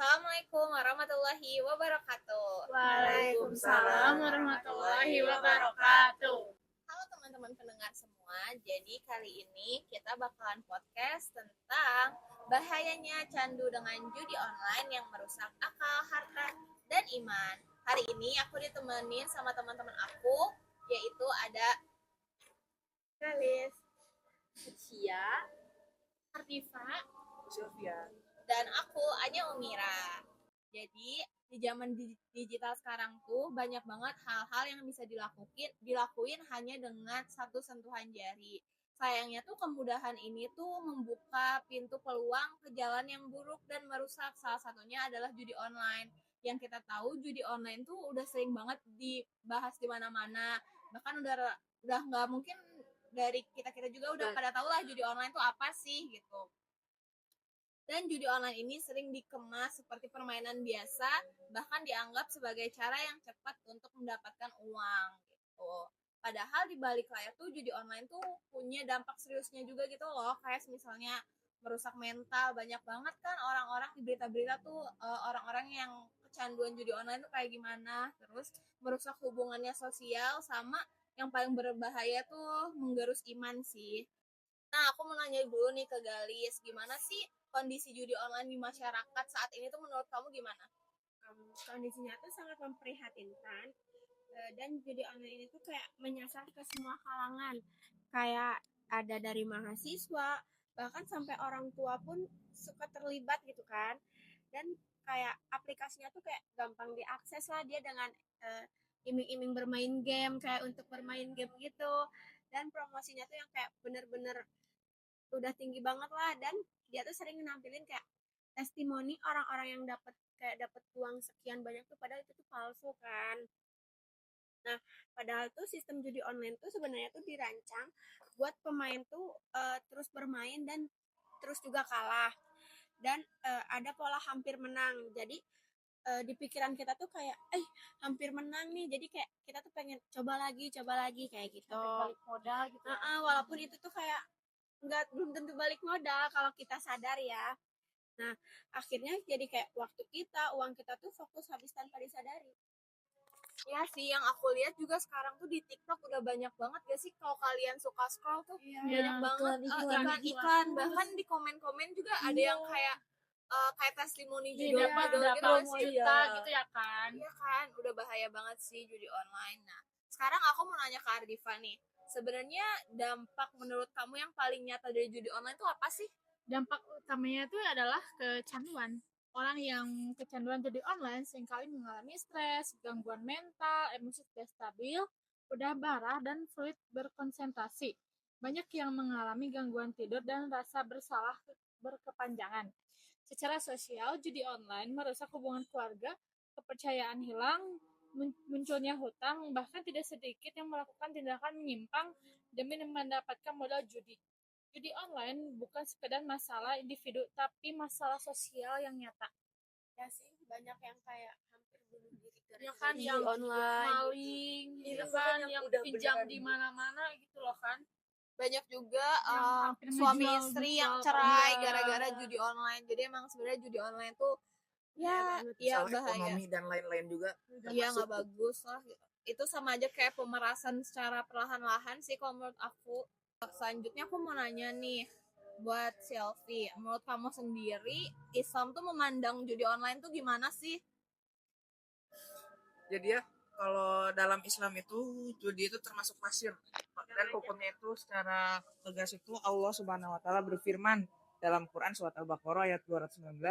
Assalamualaikum warahmatullahi wabarakatuh. Waalaikumsalam warahmatullahi wabarakatuh. Halo teman-teman pendengar semua. Jadi kali ini kita bakalan podcast tentang bahayanya candu dengan judi online yang merusak akal, harta, dan iman. Hari ini aku ditemenin sama teman-teman aku, yaitu ada Kalis, Cia, Artifa, Sylvia. dan aku Anya Umira. Jadi di zaman digital sekarang tuh banyak banget hal-hal yang bisa dilakuin hanya dengan satu sentuhan jari. Sayangnya tuh kemudahan ini tuh membuka pintu peluang ke jalan yang buruk dan merusak. Salah satunya adalah judi online. Yang kita tahu judi online tuh udah sering banget dibahas di mana-mana. Bahkan udah nggak mungkin dari kita juga udah pada tahu lah judi online tuh apa sih gitu. Dan judi online ini sering dikemas seperti permainan biasa, bahkan dianggap sebagai cara yang cepat untuk mendapatkan uang gitu. Padahal di balik layar tuh judi online tuh punya dampak seriusnya juga gitu loh, kayak misalnya merusak mental. Banyak banget kan orang-orang di berita-berita tuh orang-orang yang kecanduan judi online tuh kayak gimana, terus merusak hubungannya sosial, sama yang paling berbahaya tuh menggerus iman sih. Nah, aku mau nanya dulu nih ke Galis, gimana sih kondisi judi online di masyarakat saat ini tuh menurut kamu gimana? Kondisinya tuh sangat memprihatinkan, dan judi online ini tuh kayak menyasar ke semua kalangan. Kayak ada dari mahasiswa, bahkan sampai orang tua pun suka terlibat gitu kan. Dan kayak aplikasinya tuh kayak gampang diakses lah, dia dengan iming-iming bermain game, kayak untuk bermain game gitu. Dan promosinya tuh yang kayak bener-bener udah tinggi banget lah, dan dia tuh sering nampilin kayak testimoni orang-orang yang dapat uang sekian banyak tuh, padahal itu tuh palsu kan. Nah, padahal tuh sistem judi online tuh sebenarnya tuh dirancang buat pemain tuh terus bermain dan terus juga kalah, dan ada pola hampir menang. Jadi di pikiran kita tuh kayak hampir menang nih, jadi kayak kita tuh pengen coba lagi kayak gitu. Balik modal gitu. Walaupun itu tuh kayak belum tentu balik modal kalau kita sadar ya. Nah, akhirnya jadi kayak waktu kita, uang kita tuh fokus habis tanpa disadari. Ya sih, yang aku lihat juga sekarang tuh di TikTok udah banyak banget gak sih, kalau kalian suka scroll tuh banyak banget iklan-iklan. Bahkan di komen-komen juga ada yang kayak testimoni judi berapa juta gitu ya kan. Iya kan, udah bahaya banget sih judi online. Nah, sekarang aku mau nanya ke Ardifa nih. Sebenarnya dampak menurut kamu yang paling nyata dari judi online itu apa sih? Dampak utamanya itu adalah kecanduan. Orang yang kecanduan judi online seringkali mengalami stres, gangguan mental, emosi tidak stabil, mudah marah, dan sulit berkonsentrasi. Banyak yang mengalami gangguan tidur dan rasa bersalah berkepanjangan. Secara sosial, judi online merusak hubungan keluarga, kepercayaan hilang, munculnya hutang, bahkan tidak sedikit yang melakukan tindakan menyimpang demi mendapatkan modal judi. Judi online bukan sekedar masalah individu, tapi masalah sosial yang nyata. Ya sih, banyak yang kayak hampir bunuh diri Ya kan, judi yang online, maling, Iya, gitu kan, banyak yang udah pinjam beneran di mana-mana gitu loh kan. banyak juga Yang hampir suami ngejual istri gitu, yang cerai iya. gara-gara judi online. Jadi emang sebenarnya judi online tuh ya Soal bahaya. ekonomi dan lain-lain juga. Iya, nggak bagus lah. Itu sama aja kayak pemerasan secara perlahan-lahan sih kalau menurut aku. Selanjutnya aku mau nanya nih buat Sylvie, menurut kamu sendiri Islam tuh memandang judi online tuh gimana sih? Jadi ya, kalau dalam Islam itu judi itu termasuk masyir, dan hukumnya itu secara tegas itu Allah Subhanahu wa taala berfirman dalam Quran surat Al-Baqarah ayat 219.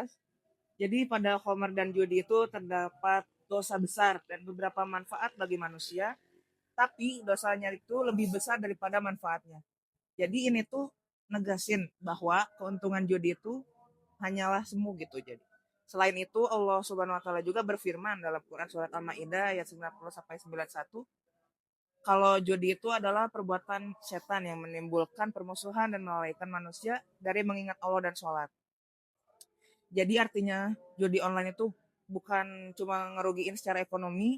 Jadi pada khamar dan judi itu terdapat dosa besar dan beberapa manfaat bagi manusia, tapi dosanya itu lebih besar daripada manfaatnya. Jadi ini tuh negasin bahwa keuntungan judi itu hanyalah semu gitu. Jadi selain itu Allah Subhanahu wa taala juga berfirman dalam Quran surat Al-Maidah ayat 90 sampai 91, kalau judi itu adalah perbuatan setan yang menimbulkan permusuhan dan melalaikan manusia dari mengingat Allah dan sholat. Jadi artinya judi online itu bukan cuma ngerugiin secara ekonomi,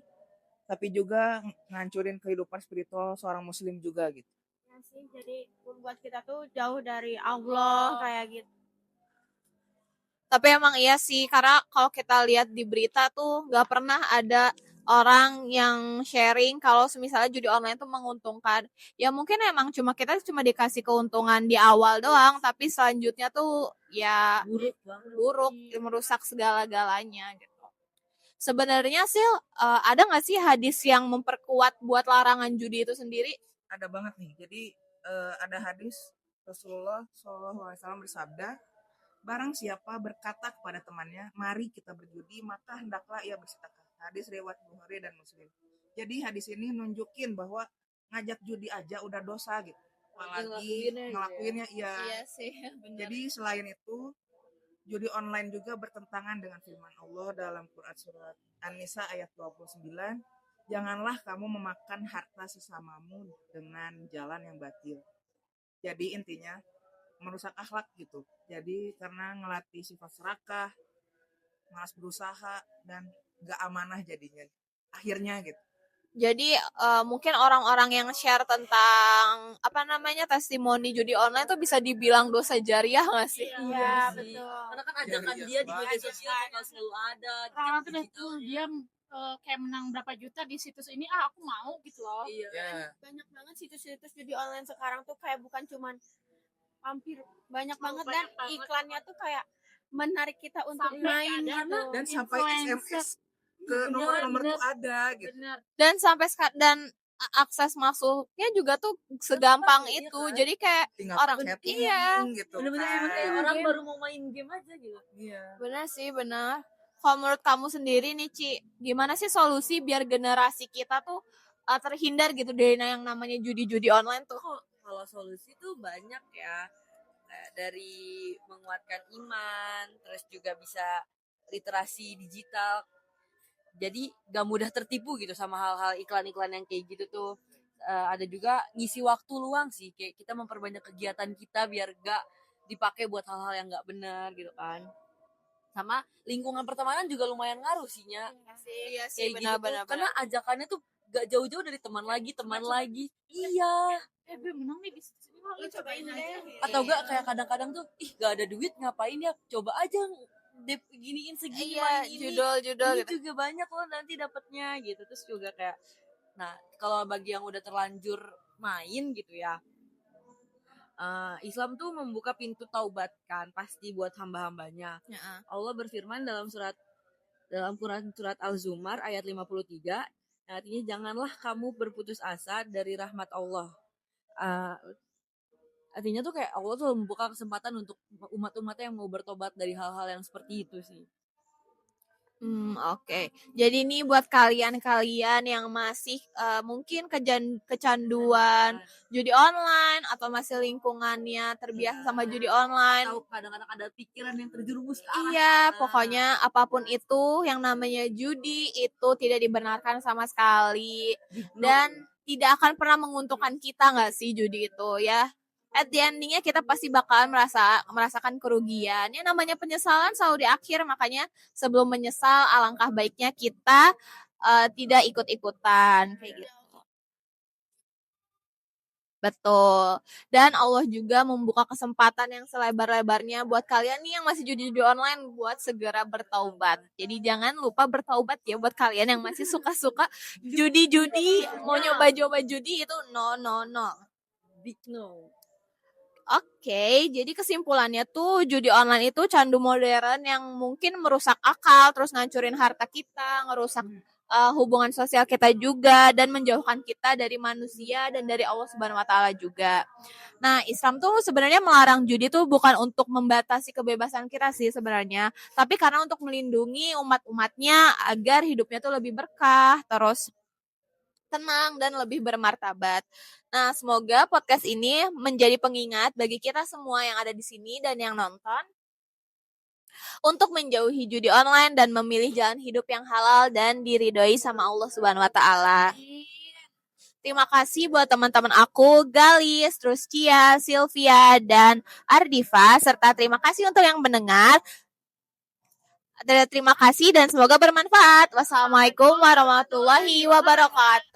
tapi juga ngancurin kehidupan spiritual seorang muslim juga gitu. Ya sih, jadi membuat kita tuh jauh dari Allah kayak gitu. Tapi emang iya sih, karena kalau kita lihat di berita tuh nggak pernah ada orang yang sharing kalau misalnya judi online tuh menguntungkan. Ya mungkin emang kita cuma dikasih keuntungan di awal doang, tapi selanjutnya tuh ya buruk, merusak segala-galanya gitu. Sebenarnya sih ada nggak sih hadis yang memperkuat buat larangan judi itu sendiri? Ada banget nih. Jadi ada hadis Rasulullah SAW bersabda, barang siapa berkata kepada temannya, mari kita berjudi, maka hendaklah ia bersedekah. Hadis riwayat Bukhari dan Muslim. Jadi hadis ini nunjukin bahwa ngajak judi aja udah dosa gitu. Apalagi ngelakuinnya iya. Iya sih, benar. Jadi selain itu, judi online juga bertentangan dengan firman Allah dalam Quran surat An-Nisa ayat 29. Janganlah kamu memakan harta sesamamu dengan jalan yang batil. Jadi intinya merusak akhlak gitu. Jadi karena ngelatih sifat serakah, malas berusaha, dan gak amanah jadinya. Akhirnya gitu. Jadi mungkin orang-orang yang share tentang testimoni judi online tuh bisa dibilang dosa jariah nggak sih? Iya, betul. Karena kan ajakan dia di media sosial bakal selalu ada. Orang tuh dia kayak menang berapa juta di situs ini, aku mau gitu loh. Iya. Banyak banget situs-situs judi online sekarang tuh kayak bukan cuman hampir banyak banget dan iklannya tuh kayak menarik kita untuk Sampai main ada gitu. Dan sampai SMS ke nomor-nomor tuh ada gitu. Bener. Dan akses masuknya juga tuh segampang iya itu. kan? Jadi kayak Tinggal orang chatting iya. gitu. Bener-bener kan. emang kayak orang baru mau main game aja gitu. Iya. benar sih, benar. Kalau menurut kamu sendiri nih, Ci, gimana sih solusi biar generasi kita tuh terhindar gitu dari yang namanya judi-judi online tuh? Kalau solusi tuh banyak ya. Dari menguatkan iman, terus juga bisa literasi digital. Jadi gak mudah tertipu gitu sama hal-hal iklan-iklan yang kayak gitu tuh. Ada juga ngisi waktu luang sih, kayak kita memperbanyak kegiatan kita biar gak dipakai buat hal-hal yang gak benar gitu kan. Sama lingkungan pertemanan juga lumayan ngaruh sih, Nya. Iya Kayak gitu tuh, karena ajakannya tuh gak jauh-jauh dari teman lagi. Iya. Gue menang nih di situs ini, Lu cobain aja. Atau gak kayak kadang-kadang tuh, gak ada duit ngapain ya, coba aja giniin segini, Iya, main ini. judul-judul Ini gitu. juga banyak loh nanti dapatnya gitu. Terus juga kayak, nah kalau bagi yang udah terlanjur main gitu ya, Islam tuh membuka pintu taubat kan pasti buat hamba-hambanya. Allah berfirman dalam Quran surat Al-Zumar ayat 53, artinya janganlah kamu berputus asa dari rahmat Allah. Artinya tuh kayak Allah tuh membuka kesempatan untuk umat-umatnya yang mau bertobat dari hal-hal yang seperti itu sih. Oke. Jadi ini buat kalian-kalian yang masih mungkin kecanduan judi online atau masih lingkungannya terbiasa sama judi online. Atau kadang-kadang ada pikiran yang terjerumus ke arah Iya, sana. pokoknya apapun itu yang namanya judi itu tidak dibenarkan sama sekali dan tidak akan pernah menguntungkan kita nggak sih judi itu ya. At the endingnya kita pasti bakalan merasakan kerugian. Yang namanya penyesalan selalu di akhir, makanya sebelum menyesal alangkah baiknya kita tidak ikut-ikutan kayak gitu. Betul. Dan Allah juga membuka kesempatan yang selebar-lebarnya buat kalian nih yang masih judi-judi online buat segera bertaubat. Jadi jangan lupa bertaubat ya buat kalian yang masih suka-suka judi-judi, mau nyoba-nyoba judi itu no. Big no. Oke, jadi kesimpulannya tuh judi online itu candu modern yang mungkin merusak akal, terus ngancurin harta kita, ngerusak hubungan sosial kita juga, dan menjauhkan kita dari manusia dan dari Allah Subhanahu Wa Taala juga. Nah, Islam tuh sebenarnya melarang judi tuh bukan untuk membatasi kebebasan kita sih sebenarnya, tapi karena untuk melindungi umat-umatnya agar hidupnya tuh lebih berkah, terus tenang dan lebih bermartabat. Nah, semoga podcast ini menjadi pengingat bagi kita semua yang ada di sini dan yang nonton untuk menjauhi judi online dan memilih jalan hidup yang halal dan diridhoi sama Allah Subhanahu wa taala. Terima kasih buat teman-teman aku, Galis, terus Cia, Sylvia, dan Ardiva, serta terima kasih untuk yang mendengar. Terima kasih dan semoga bermanfaat. Wassalamualaikum warahmatullahi wabarakatuh.